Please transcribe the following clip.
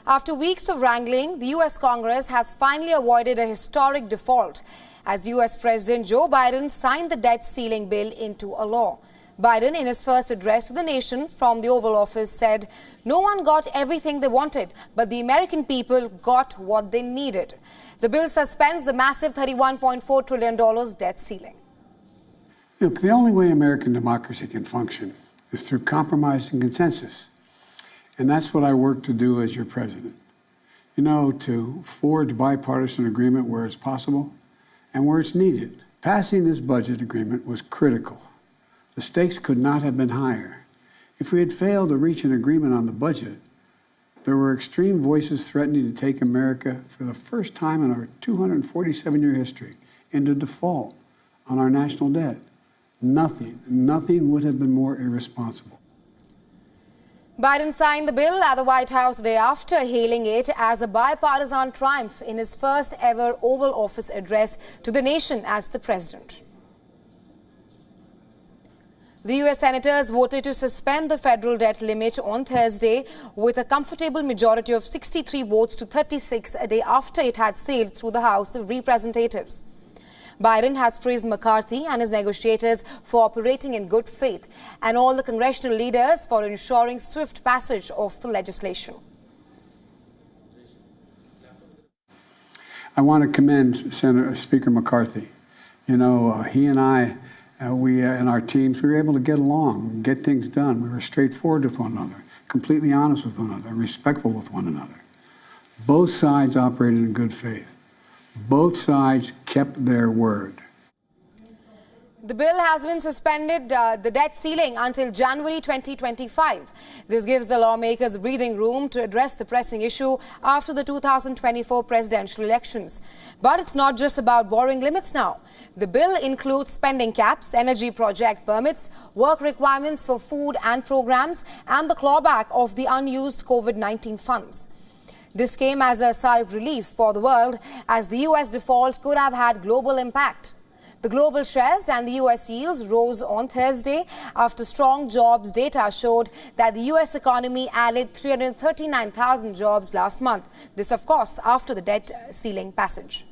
After weeks of wrangling, the U.S. Congress has finally avoided a historic default as U.S. President Joe Biden signed the debt ceiling bill into a law. Biden, in his first address to the nation from the Oval Office, said no one got everything they wanted, but the American people got what they needed. The bill suspends the massive $31.4 trillion debt ceiling. Look, the only way American democracy can function is through compromise and consensus. And that's what I work to do as your president. You know, to forge bipartisan agreement where it's possible and where it's needed. Passing this budget agreement was critical. The stakes could not have been higher. If we had failed to reach an agreement on the budget, there were extreme voices threatening to take America for the first time in our 247-year history into default on our national debt. Nothing would have been more irresponsible. Biden signed the bill at the White House the day after, hailing it as a bipartisan triumph in his first ever Oval Office address to the nation as the president. The U.S. Senators voted to suspend the federal debt limit on Thursday with a comfortable majority of 63 votes to 36 a day after it had sailed through the House of Representatives. Biden has praised McCarthy and his negotiators for operating in good faith and all the congressional leaders for ensuring swift passage of the legislation. I want to commend Speaker McCarthy. You know, he and I, and our teams, we were able to get along, get things done. We were straightforward with one another, completely honest with one another, respectful with one another. Both sides operated in good faith. Both sides kept their word. The bill has been suspended, the debt ceiling, until January 2025. This gives the lawmakers breathing room to address the pressing issue after the 2024 presidential elections. But it's not just about borrowing limits now. The bill includes spending caps, energy project permits, work requirements for food and programs, and the clawback of the unused COVID-19 funds. This came as a sigh of relief for the world, as the U.S. default could have had global impact. The global shares and the U.S. yields rose on Thursday after strong jobs data showed that the U.S. economy added 339,000 jobs last month. This, of course, after the debt ceiling passage.